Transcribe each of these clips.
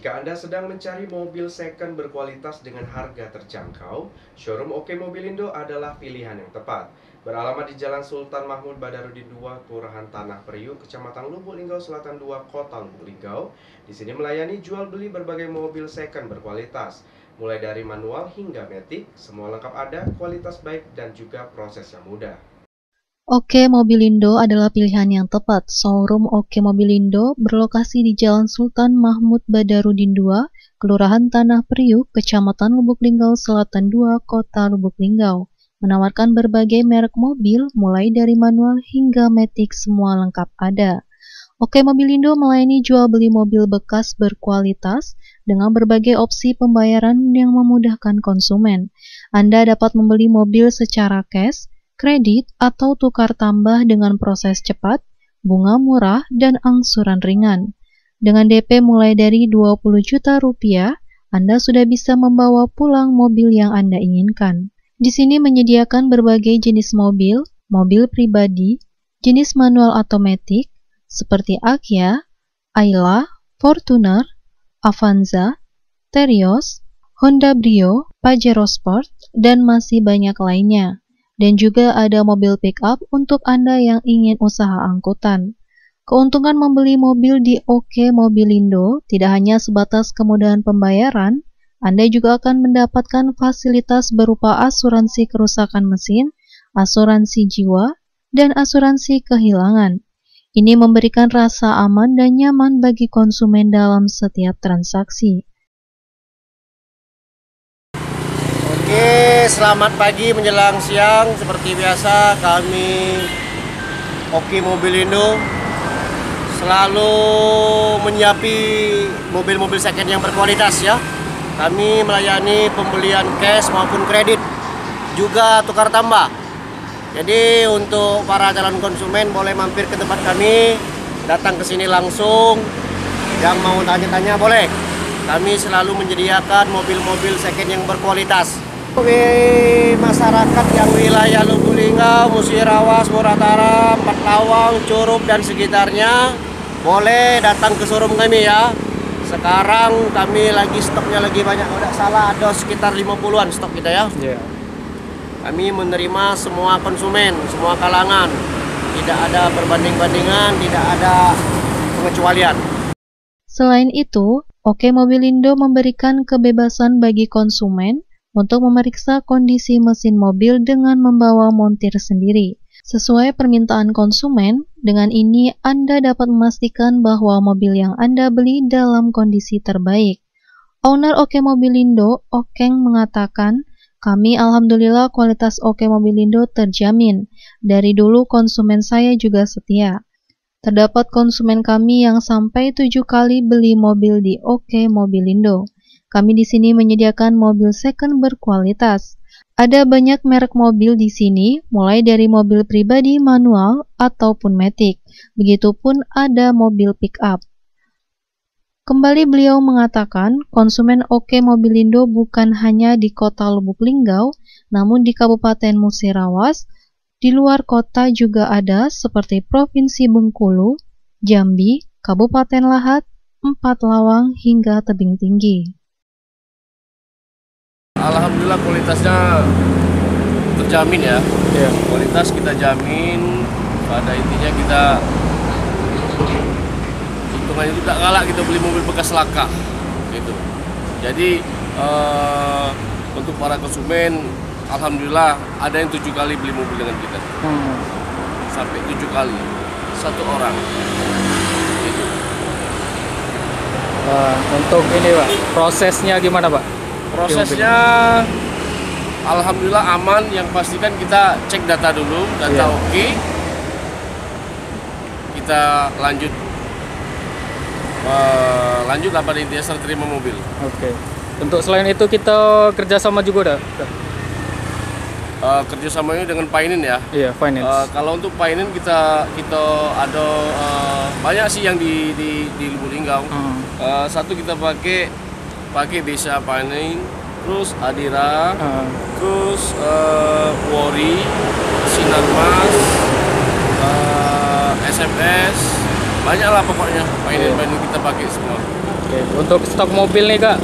Jika Anda sedang mencari mobil second berkualitas dengan harga terjangkau, showroom Oke Mobilindo adalah pilihan yang tepat. Beralamat di Jalan Sultan Mahmud Badarudin 2, Kelurahan Tanah Priuk, Kecamatan Lubuk Linggau Selatan 2, Kota Lubuk Linggau. Di sini melayani jual beli berbagai mobil second berkualitas, mulai dari manual hingga matic, semua lengkap ada, kualitas baik dan juga proses yang mudah. Oke Mobilindo adalah pilihan yang tepat. Showroom Oke Mobilindo berlokasi di Jalan Sultan Mahmud Badarudin 2, Kelurahan Tanah Priuk, Kecamatan Lubuk Linggau Selatan 2, Kota Lubuk Linggau. Menawarkan berbagai merek mobil, mulai dari manual hingga matic, semua lengkap ada. Oke Mobilindo melayani jual beli mobil bekas berkualitas dengan berbagai opsi pembayaran yang memudahkan konsumen. Anda dapat membeli mobil secara cash, kredit, atau tukar tambah dengan proses cepat, bunga murah, dan angsuran ringan. Dengan DP mulai dari 20 juta rupiah, Anda sudah bisa membawa pulang mobil yang Anda inginkan. Di sini menyediakan berbagai jenis mobil, mobil pribadi, jenis manual otomatis, seperti Agya, Ayla, Fortuner, Avanza, Terios, Honda Brio, Pajero Sport, dan masih banyak lainnya. Dan juga ada mobil pick-up untuk Anda yang ingin usaha angkutan. Keuntungan membeli mobil di Oke Mobilindo tidak hanya sebatas kemudahan pembayaran, Anda juga akan mendapatkan fasilitas berupa asuransi kerusakan mesin, asuransi jiwa, dan asuransi kehilangan. Ini memberikan rasa aman dan nyaman bagi konsumen dalam setiap transaksi. Oke, selamat pagi menjelang siang. Seperti biasa kami Oke Mobilindo selalu menyiapi mobil-mobil second yang berkualitas ya. Kami melayani pembelian cash maupun kredit, juga tukar tambah. Jadi untuk para calon konsumen boleh mampir ke tempat kami, datang ke sini langsung. Yang mau tanya-tanya boleh. Kami selalu menyediakan mobil-mobil second yang berkualitas. Bagi masyarakat yang wilayah Lubuk Linggau, Musirawas, Muratara, Empat Lawang, Curup dan sekitarnya, boleh datang ke showroom kami ya. Sekarang kami lagi stoknya lagi banyak, kalau tidak salah ada sekitar 50-an stok kita ya. Kami menerima semua konsumen, semua kalangan. Tidak ada perbanding-bandingan, tidak ada pengecualian. Selain itu, Oke Mobilindo memberikan kebebasan bagi konsumen untuk memeriksa kondisi mesin mobil dengan membawa montir sendiri. Sesuai permintaan konsumen, dengan ini Anda dapat memastikan bahwa mobil yang Anda beli dalam kondisi terbaik. Owner Oke Mobilindo, Okeng, mengatakan, "Kami alhamdulillah kualitas Oke Mobilindo terjamin. Dari dulu konsumen saya juga setia. Terdapat konsumen kami yang sampai 7 kali beli mobil di Oke Mobilindo. Kami di sini menyediakan mobil second berkualitas. Ada banyak merek mobil di sini, mulai dari mobil pribadi manual ataupun matic. Begitupun ada mobil pick-up." Kembali beliau mengatakan, konsumen Oke Mobilindo bukan hanya di kota Lubuk Linggau, namun di Kabupaten Musirawas, di luar kota juga ada seperti Provinsi Bengkulu, Jambi, Kabupaten Lahat, Empat Lawang, hingga Tebing Tinggi. Alhamdulillah kualitasnya terjamin ya. Kualitas kita jamin, pada intinya kita hitungannya itu tidak galak kita beli mobil bekas laka gitu. Jadi untuk para konsumen, alhamdulillah ada yang 7 kali beli mobil dengan kita. Sampai 7 kali satu orang gitu. Untuk ini Pak, prosesnya gimana Pak? Prosesnya alhamdulillah aman. Yang pastikan kita cek data dulu, data oke. Kita lanjut lah pada intinya serah terima mobil. Oke. Untuk selain itu kita kerjasama juga udah? Kerjasamanya dengan Painin ya. Iya, finance. Kalau untuk Painin kita ada banyak sih yang di Lubuk Linggau. Satu kita pakai Desa Painin, terus Adira, terus Wori, Sinarmas, SMS, banyak lah pokoknya Painin kita pakai semua. Oke. Untuk stok mobil nih Kak,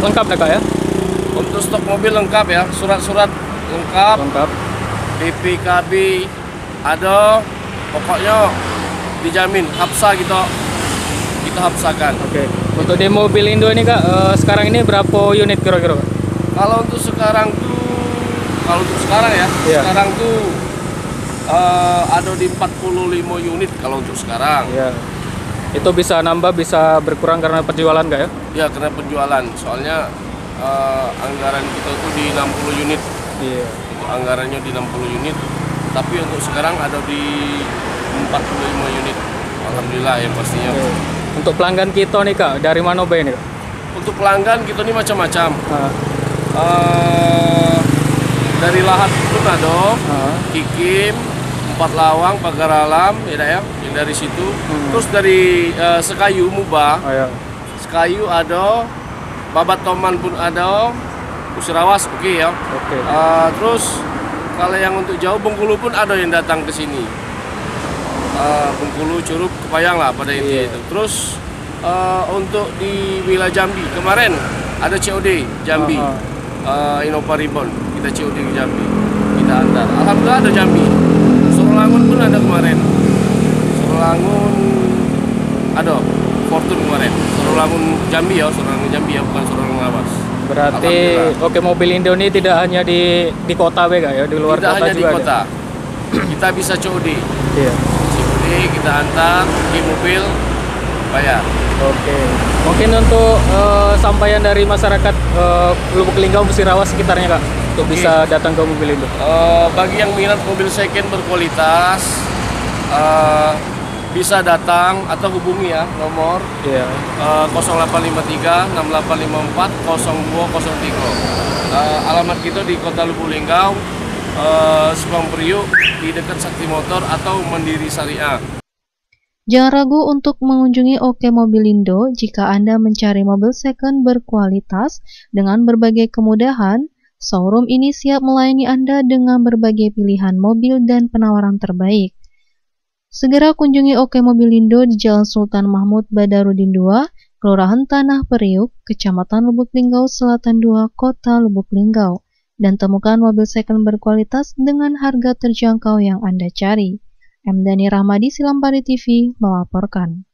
lengkap dah Kak ya? Untuk stok mobil lengkap ya, surat-surat lengkap, Lengkap. BPKB ada, pokoknya dijamin hapsa kita hapsakan. Oke. Untuk di mobil Indo ini Kak, sekarang ini berapa unit kira-kira? Kalau untuk sekarang ya, Iya. sekarang tuh ada di 45 unit kalau untuk sekarang. Iya. Itu bisa nambah, bisa berkurang karena penjualan Kak ya? Ya karena penjualan, soalnya anggaran kita tuh di 60 unit. Iya. Untuk anggarannya di 60 unit, tapi untuk sekarang ada di 45 unit. Alhamdulillah ya pastinya. Oke. Untuk pelanggan kita nih Kak, dari mana Bay ini Kak? Untuk pelanggan kita ini macam-macam. Ah, Dari Lahat pun ada, ah. Kikim, Empat Lawang, Pagar Alam, ya yang dari situ. Terus dari Sekayu Muba, Oh ya. Sekayu ada, Babat Toman pun ada, Usirawas oke ya. Oke. Terus kalau yang untuk jauh Bengkulu pun ada yang datang ke sini. Bengkulu, Curug, Kepayang lah pada intinya Iya. itu. Terus untuk di wilayah Jambi kemarin ada COD Jambi, Innova Reborn, kita COD ke Jambi, kita antar. Alhamdulillah ada Jambi. Sorolangun pun ada kemarin. Sorolangun ada Fortune kemarin. Sorolangun Jambi ya, bukan Sorolangun Lawas. Berarti Oke Mobil Indo ini tidak hanya di kota Bay Kak ya, di luar Tidak kota hanya di juga ada? kota. Kita bisa COD. Iya. COD kita antar di mobil bayar. Oke. Mungkin untuk sampaian dari masyarakat Lubuk Linggau, Musirawas sekitarnya Kak, untuk bisa datang ke Mobil Indo. Bagi yang minat mobil second berkualitas bisa datang atau hubungi ya nomor Iya. 0853 6854 0203. Alamat kita di Kota Lubuk Linggau, Subang Priuk, di dekat Sakti Motor atau Mandiri Syariah. Jangan ragu untuk mengunjungi Oke Mobilindo jika Anda mencari mobil second berkualitas dengan berbagai kemudahan. Showroom ini siap melayani Anda dengan berbagai pilihan mobil dan penawaran terbaik. Segera kunjungi Oke Mobilindo di Jalan Sultan Mahmud Badarudin 2, Kelurahan Tanah Periuk, Kecamatan Lubuk Linggau Selatan 2, Kota Lubuk Linggau, dan temukan mobil second berkualitas dengan harga terjangkau yang Anda cari. M. Dhani Rahmadi, Silampari TV, melaporkan.